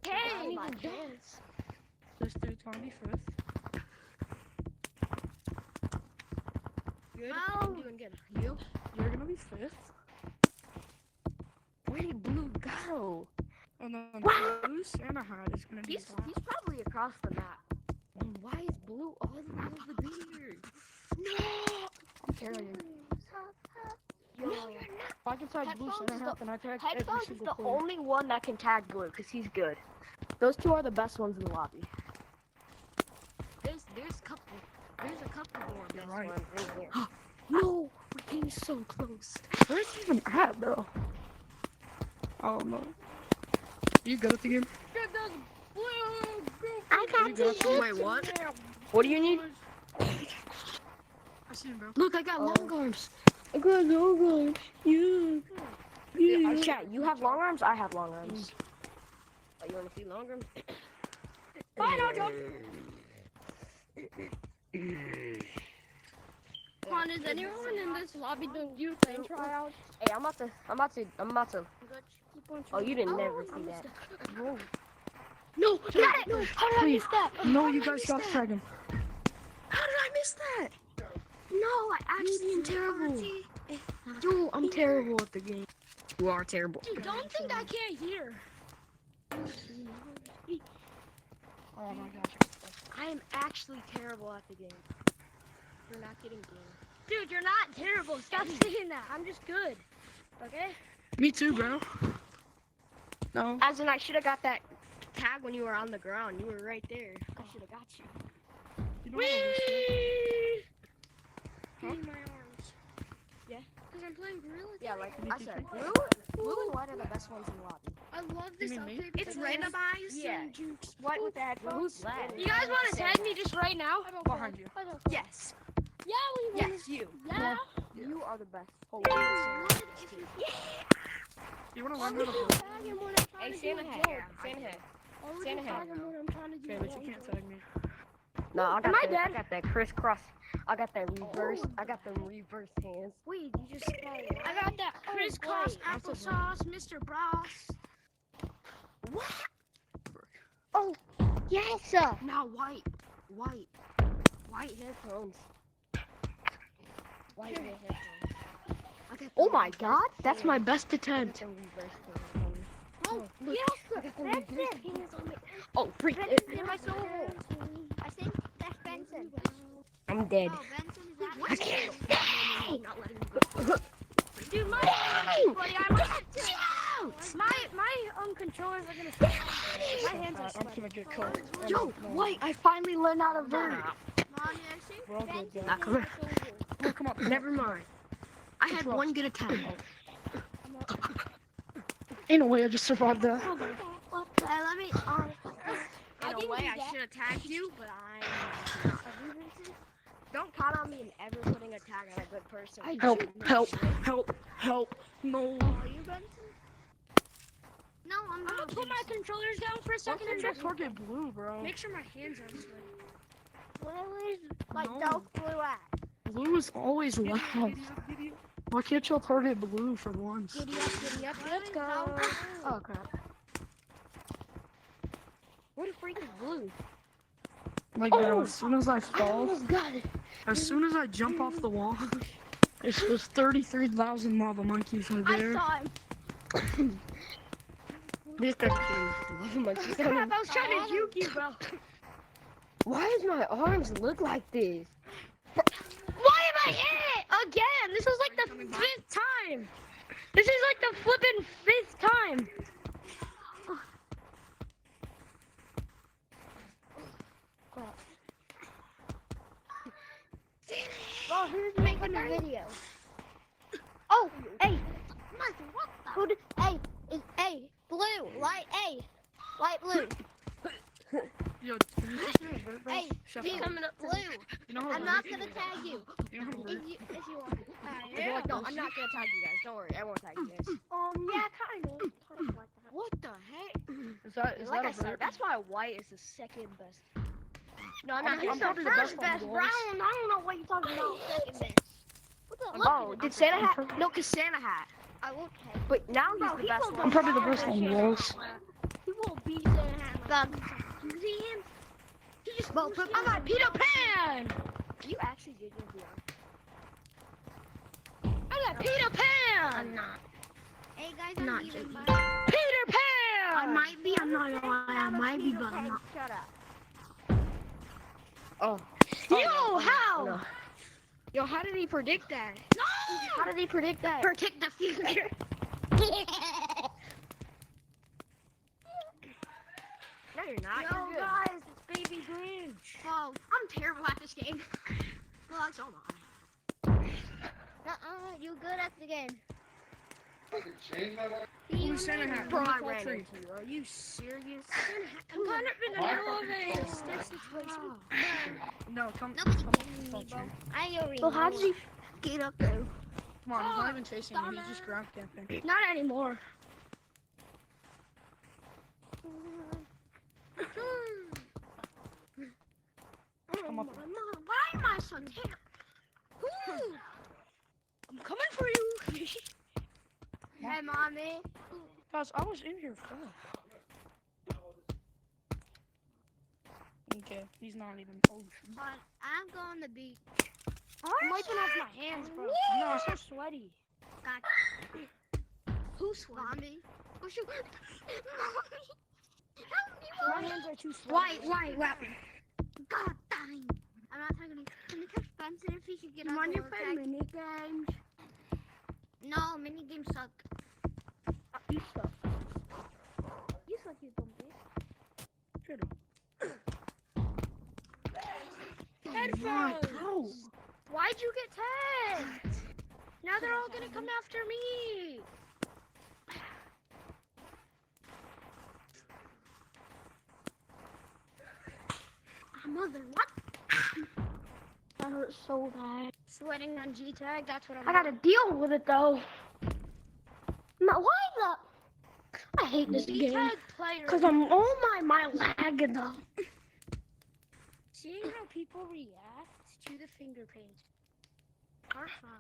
Hey, my pants. this dude's gonna be fifth. Good. Oh. I'm doing good. You? You're gonna be fifth. Where did Blue go? And then Wow. Blue Santa Hat is gonna be He's top. probably across the map. And why is Blue all the way over there? No! I'm carrying. Yo, If I can tag Blue Headphones Santa is Hat, then I tag every Headphones is single the player. only one that can tag Blue because he's good. Those two are the best ones in the lobby. There's a couple more You're best right. ones in here. No, we're getting so close. Where's he even at, bro? Oh no. You good at the game? I got you. Wait, what? What do you need? I see him, bro. Look, I got long arms. I got long arms. Yeah. Chat, you have long arms? I have long arms. Oh, you want to see long arms? Bye, no jump. Come on, is anyone in this lobby doing youth and tryouts? Hey, I'm about to. Oh, you didn't never see that. Whoa. No, got it! No, how did I Please. miss that? No, How you did I guys miss got that? tag him. How did I miss that? No, I actually am terrible. Yo, I'm terrible at the game. You are terrible. Dude, don't think I can't hear. Oh my gosh. I am actually terrible at the game. You're not getting game. Dude, you're not terrible. Stop saying that. I'm just good. Okay? Me too, bro. No. As in, I should have got that tag when you were on the ground. You were right there. I should have got you. You don't have this Huh? My arms. Yeah? Because I'm playing Gorilla. Yeah, like Can you I keep said, it? blue and white are the best ones in the lobby. I love this You mean me? update. It's because randomized. Yeah. And jukes. White with the headphones. You guys want to tag me just right now? Behind you. Yes. Yeah, we will. Yes, you. Yeah. You are the best. You wanna learn how to Only play? tag him when I'm trying Hey, to Santa do a hat. joke. Santa hat. Only Santa hat. tag him when I'm trying to do Okay, a but you joke. can't tag me. No, I got Am I that. I dead? got that crisscross. I got that reverse. I got them reverse hands. Wait, you just I got that crisscross applesauce, Mr. Bros. What? Oh, yes, sir. Now white headphones. White headphones. I got Oh them my reverse God, that's hands. my best I got attempt. them reverse hands. Oh, Look, yes, I got them that's reverse it. hands on me. Oh, freak! That's In my soul. I think that's Benson. I'm dead. Oh, Benson, is that I can't stay. not letting me go. Dude, buddy, my controllers are gonna stop. My hands are I'm sweating. gonna get killed. Yo, white! I finally learned how to vert. Mommy, I think We're all good, Benson bro. Come on. Oh, come on. Never mind. I had Control. one good attack. Ain't no way I just survived that. let me. In a way, I should have tagged you, but I. Don't count on me in ever putting a tag on a good person. Help. No. Are you Benson? No, I'm gonna put my controllers down for a second and Just just target blue, bro. make sure my hands are sweating. Blue is like those blue at. Blue is always loud. Why can't y'all target blue for once? Giddy up, let's go. Oh crap. What the freak is blue? Like, bro, as soon as I fall, got it. as soon as I jump off the wall, there's 33,000 lava monkeys in I there. saw him. This crap, I was trying to juke you, bro. Why does my arms look like this? Why am I in it again? This is like the 5th time. This is like the flippin' 5th time. Bro, who's making the video? Oh, hey, What the? who did? Hey, is hey blue? Light blue. Yo, can you text me a bird, bro? Hey, Chef, you coming up blue. you know how I'm not gonna tag you. You know how If you want. You're like, no, I'm not gonna tag you guys. Don't worry, I won't tag you guys. Yeah, kind of. Like that. What the heck? Is Like that I a said, bird? that's why white is the second best. No, I'm I'm- not. He's I'm the probably the first best best, on bro. walls. I don't know what you're talking about. Second best. What the look Oh, at did it. Santa hat? No, cause Santa hat. I will tag. But now he's Bro, the he best will one. I'm probably the best bomb on that walls. shit. He will beat Santa hat. You see him? He just Bro, I'm like Peter Pan. You actually did your VR. I'm like Peter Pan. I'm not. Hey guys, I'm I'm not leaving. joking. Bye. Peter Pan! I might be. I'm not gonna lie. I might be, but I'm not. Shut up. Oh. Yo, how? No. Yo, how did he predict that? No! How did he predict that? Protect the future. No, you're not. Yo, You're good. guys. It's Baby Grinch. Oh, I'm terrible at this game. Well, so am I. You good at the game. Who's Santa hat? Bro, I Who's ran that tree? into you. Are you serious? I'm kind of in the middle of a This stick situation. No, come Nobody's on, chasing me, bro. I already Well, how know did he it. get up there? Come on, he's not even chasing you. He's just ground camping. Not anymore. Come up. Why am I so terrible? I'm coming for you. Hey, mommy. Guys, I was in here first. Okay, he's not even. Oh, shoot. But I'm going to be. I'm wiping off my hands, bro. No, I'm so sweaty. Who's swimming? Oh, shoot. My hands are too sweaty. Why? God dang. I'm not taking it. Can you catch Benson if he could get You on want the to play mini games? No, mini games suck. You suck. You suck, you dumb bitch. Shut up. Headphones! Why'd you get tagged? Now they're all gonna come after me. Mother, what? That hurts so bad. Sweating on gtag, that's what I'm I gotta deal with it though. No, why the? I hate this game. gtag player. Cause my lagging though. Seeing how people react to the finger paint. Are fun.